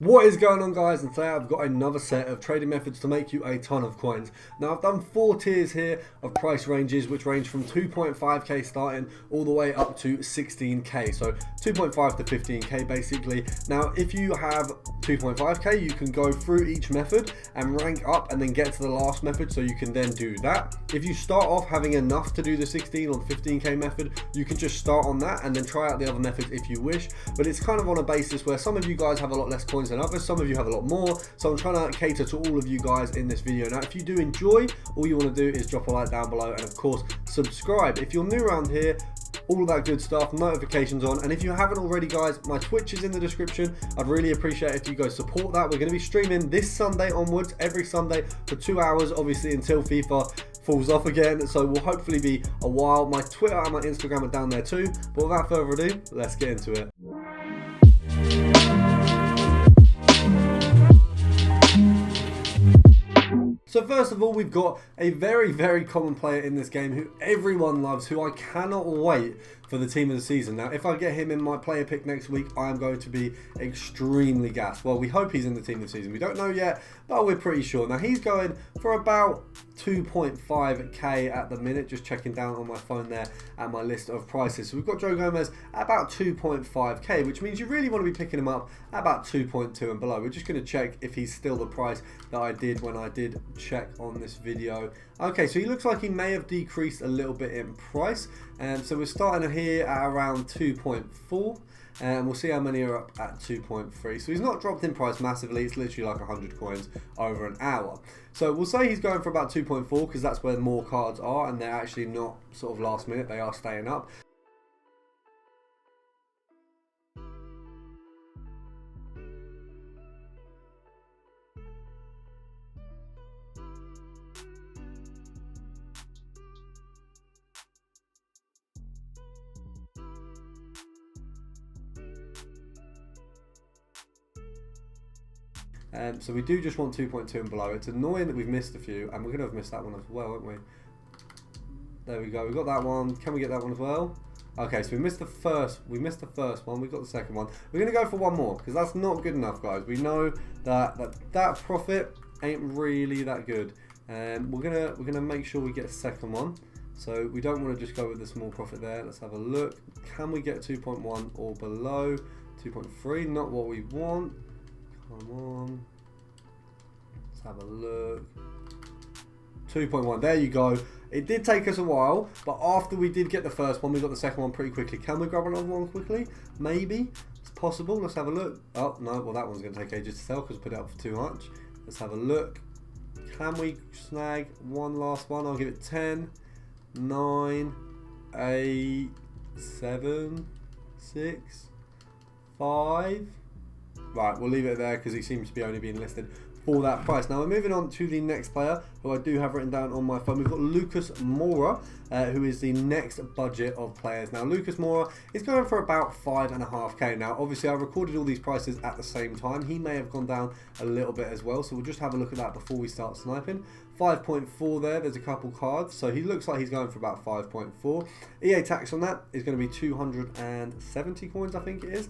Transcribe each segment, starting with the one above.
What is going on, guys? And today I've got another set of trading methods to make you a ton of coins. Now I've done 4 tiers here of price ranges, which range from 2.5k starting all the way up to 16k, so 2.5 to 15k basically. Now if you have 2.5k, you can go through each method and rank up and then get to the last method, so you can then do that. If you start off having enough to do the 16 or 15k method, you can just start on that and then try out the other methods if you wish, but it's kind of on a basis where some of you guys have a lot less coins than others, some of you have a lot more, so I'm trying to cater to all of you guys in this video. Now if you do enjoy, all you want to do is drop a like down below and of course subscribe if you're new around here. All of that good stuff, notifications on, and if you haven't already, guys, my Twitch is in the description. I'd really appreciate if you guys support that. We're going to be streaming this Sunday onwards, every Sunday for 2 hours, obviously until FIFA falls off again, so we'll hopefully be a while. My Twitter and my Instagram are down there too, but without further ado, let's get into it. So first of all, we've got a very common player in this game who everyone loves, who I cannot wait for the team of the season. Now, if I get him in my player pick next week, I am going to be extremely gassed. Well, we hope he's in the team of the season. We don't know yet, but we're pretty sure. Now, he's going for about 2.5k at the minute, just checking down on my phone there at my list of prices. So we've got Joe Gomez at about 2.5k, which means you really want to be picking him up at about 2.2 and below. We're just going to check if he's still the price that I did when I did check on this video. Okay, so he looks like he may have decreased a little bit in price, and so we're starting here at around 2.4, and we'll see how many are up at 2.3. So he's not dropped in price massively. It's literally like 100 coins over an hour. So we'll say he's going for about 2.4 because that's where more cards are, and they're actually not sort of last minute, they are staying up. So we do just want 2.2 and below. It's annoying that we've missed a few, and we're going to have missed that one as well, aren't we? There we go. We got that one. Can we get that one as well? Okay, so we missed the first. We missed the first one. We got the second one. We're going to go for one more because that's not good enough, guys. We know that profit ain't really that good, and we're gonna make sure we get a second one. So we don't want to just go with the small profit there. Let's have a look. Can we get 2.1 or below? 2.3, not what we want. Come on. Let's have a look. 2.1, there you go. It did take us a while, but after we did get the first one, we got the second one pretty quickly. Can we grab another one quickly? Maybe. It's possible. Let's have a look. Oh, no. Well, that one's going to take ages to sell because we put it up for too much. Let's have a look. Can we snag one last one? I'll give it 10, 9, 8, 7, 6, 5. Right, we'll leave it there because he seems to be only being listed for that price. Now we're moving on to the next player who I do have written down on my phone. We've got Lucas Mora, who is the next budget of players. Now Lucas Mora is going for about 5.5k. Now obviously I recorded all these prices at the same time. He may have gone down a little bit as well, so we'll just have a look at that before we start sniping. 5.4 there, there's a couple cards, so he looks like he's going for about 5.4. EA tax on that is going to be 270 coins, I think it is.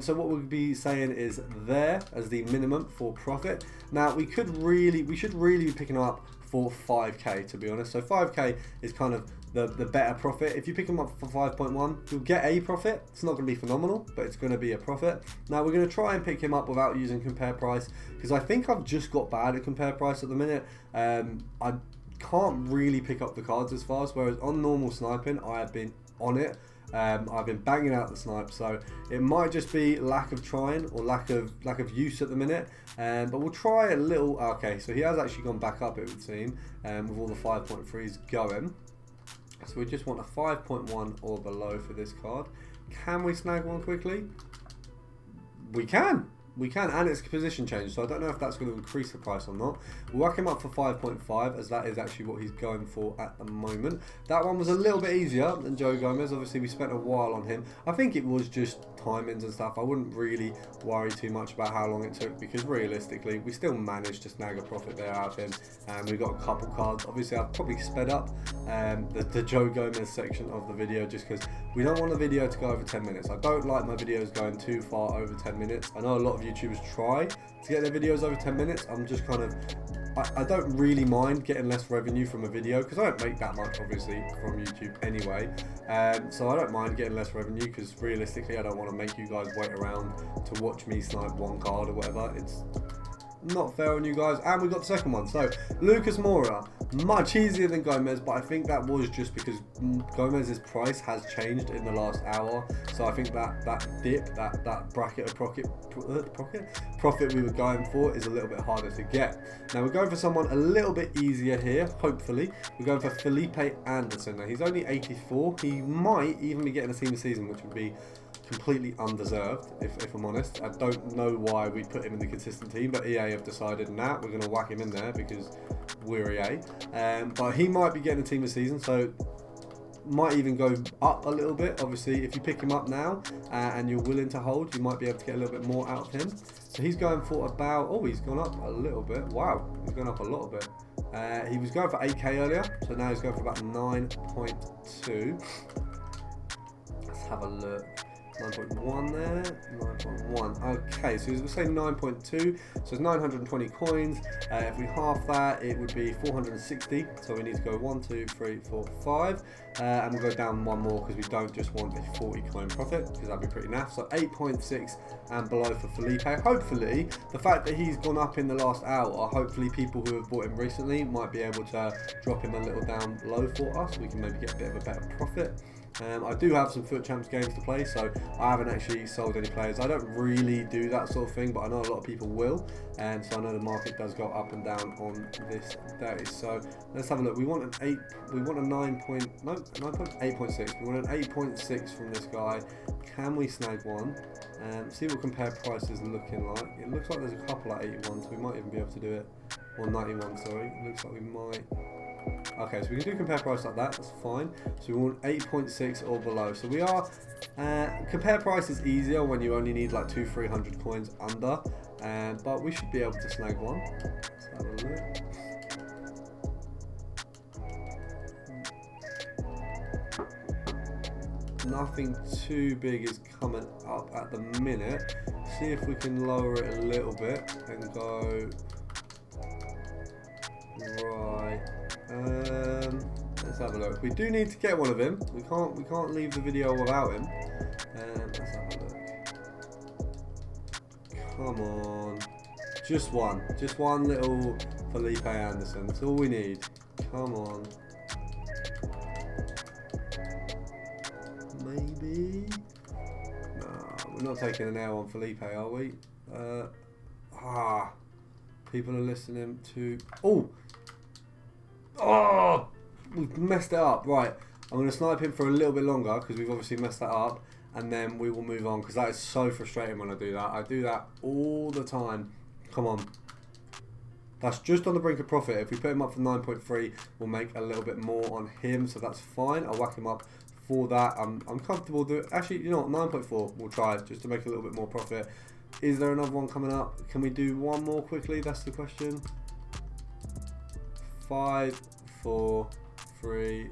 So what we'll be saying is there as the minimum for profit. Now we should really be picking him up for 5k, to be honest. So 5k is kind of the better profit. If you pick them up for 5.1, you'll get a profit. It's not going to be phenomenal, but it's going to be a profit. Now we're going to try and pick him up without using compare price because I think I've just got bad at compare price at the minute. I can't really pick up the cards as fast, whereas on normal sniping I have been on it. I've been banging out the snipe, so it might just be lack of trying or lack of use at the minute. But we'll try a little. Okay, so he has actually gone back up, it would seem, with all the 5.3s going. So we just want a 5.1 or below for this card. Can we snag one quickly? We can. We can, and it's position change, so I don't know if that's going to increase the price or not. We'll whack him up for 5.5, as that is actually what he's going for at the moment. That one was a little bit easier than Joe Gomez. Obviously, we spent a while on him. I think it was just timings and stuff. I wouldn't really worry too much about how long it took, because realistically, we still managed to snag a profit there out of him. And we got a couple cards. Obviously, I've probably sped up the Joe Gomez section of the video, just because we don't want the video to go over 10 minutes. I don't like my videos going too far over 10 minutes. I know a lot of you YouTubers try to get their videos over 10 minutes. I'm just kind of, I don't really mind getting less revenue from a video because I don't make that much obviously from YouTube anyway, so I don't mind getting less revenue because realistically I don't want to make you guys wait around to watch me snipe one card or whatever. It's not fair on you guys. And we got the second one. So Lucas Mora, much easier than Gomez, but I think that was just because Gomez's price has changed in the last hour. So I think that dip, that bracket of profit we were going for is a little bit harder to get. Now we're going for someone a little bit easier here, hopefully. We're going for Felipe Anderson. Now he's only 84. He might even be getting a team of the season, which would be completely undeserved, if I'm honest. I don't know why we put him in the consistent team, but EA have decided, nah, we're going to whack him in there because we're EA. But he might be getting a team of the season, so might even go up a little bit. Obviously, if you pick him up now and you're willing to hold, you might be able to get a little bit more out of him. So he's going for about, oh, he's gone up a little bit. Wow, he's gone up a little bit. He was going for 8k earlier, so now he's going for about 9.2. Let's have a look. 9.1 there, 9.1. Okay, so we'll say 9.2, so it's 920 coins. If we half that, it would be 460. So we need to go 1, 2, 3, 4, 5. And we'll go down one more because we don't just want a 40 coin profit, because that'd be pretty naff. So 8.6 and below for Felipe. Hopefully, the fact that he's gone up in the last hour, hopefully people who have bought him recently might be able to drop him a little down low for us. We can maybe get a bit of a better profit. I do have some Foot Champs games to play, so I haven't actually sold any players. I don't really do that sort of thing, but I know a lot of people will, and so I know the market does go up and down on this day. So let's have a look. We want an 8.6. We want an 8.6 from this guy. Can we snag one? See what compare price is looking like. It looks like there's a couple at 81, so we might even be able to do it. Or 91, sorry. It looks like we might. Okay, so we can do compare price like that, that's fine. So we want 8.6 or below. So we are, compare price is easier when you only need like 200-300 coins under, but we should be able to snag one. Let's have a look. Nothing too big is coming up at the minute. See if we can lower it a little bit and go, right. Let's have a look. We do need to get one of him. We can't leave the video without him. Let's have a look. Come on. Just one little Felipe Anderson. That's all we need. Come on. Maybe. No, we're not taking an L on Felipe, are we? People are listening to. Oh, we've messed it up. Right, I'm going to snipe him for a little bit longer because we've obviously messed that up, and then we will move on because that is so frustrating when I do that. I do that all the time. Come on. That's just on the brink of profit. If we put him up for 9.3, we'll make a little bit more on him, so that's fine. I'll whack him up for that. I'm comfortable doing. Actually, you know what? 9.4. We'll try it just to make a little bit more profit. Is there another one coming up? Can we do one more quickly? That's the question. 5, 4, 3,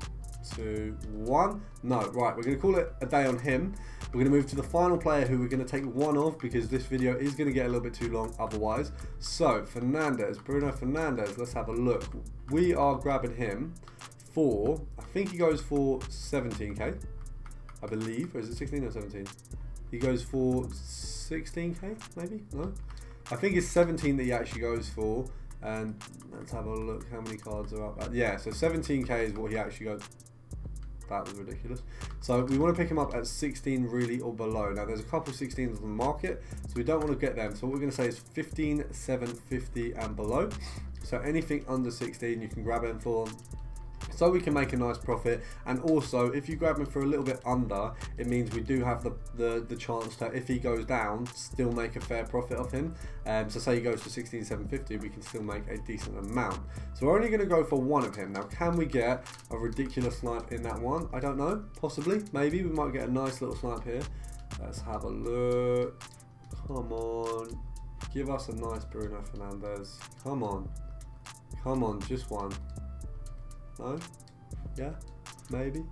2, 1. No, right, we're going to call it a day on him. We're going to move to the final player who we're going to take one of because this video is going to get a little bit too long otherwise. So, Fernandez, Bruno Fernandez, let's have a look. We are grabbing him for, I think he goes for 17k, I believe. Or is it 16 or 17? He goes for 16k, maybe? No? I think it's 17 that he actually goes for. And let's have a look how many cards are up. Yeah, so 17k is what he actually goes. That was ridiculous. So we want to pick him up at 16 really or below. Now there's a couple 16s on the market, so we don't want to get them. So what we're going to say is 15, 7, 50 and below. So anything under 16 you can grab him for. So we can make a nice profit, and also if you grab him for a little bit under, it means we do have the chance to, if he goes down, still make a fair profit of him. So say he goes to 16,750, we can still make a decent amount. So we're only going to go for one of him. Now can we get a ridiculous snipe in that one? I don't know, possibly, maybe we might get a nice little snipe here. Let's have a look. Come on, give us a nice Bruno Fernandez. Come on, just one. No? Yeah? Maybe?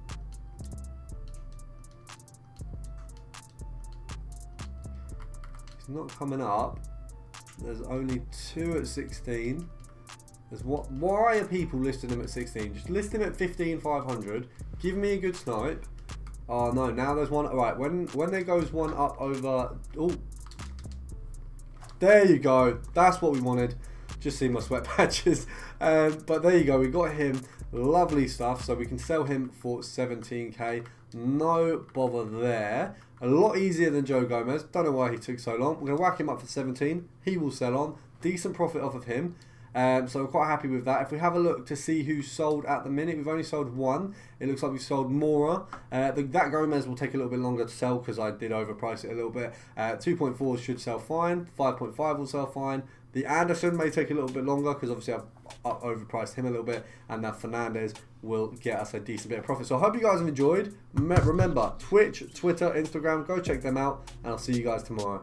It's not coming up. There's only 2 at 16. There's what? Why are people listing them at 16? Just list them at 15,500. Give me a good snipe. Oh no, now there's one. Alright, when there goes one up over. Oh, there you go. That's what we wanted. Just see my sweat patches. But there you go. We got him. Lovely stuff. So we can sell him for 17k. No bother there. A lot easier than Joe Gomez. Don't know why he took so long. We're going to whack him up for 17. He will sell on. Decent profit off of him. So we're quite happy with that. If we have a look to see who's sold at the minute, we've only sold one. It looks like we've sold Mora. That Gomez will take a little bit longer to sell because I did overprice it a little bit. 2.4 should sell fine. 5.5 will sell fine. The Anderson may take a little bit longer because obviously I've overpriced him a little bit. And that Fernandez will get us a decent bit of profit. So I hope you guys have enjoyed. Remember, Twitch, Twitter, Instagram, go check them out. And I'll see you guys tomorrow.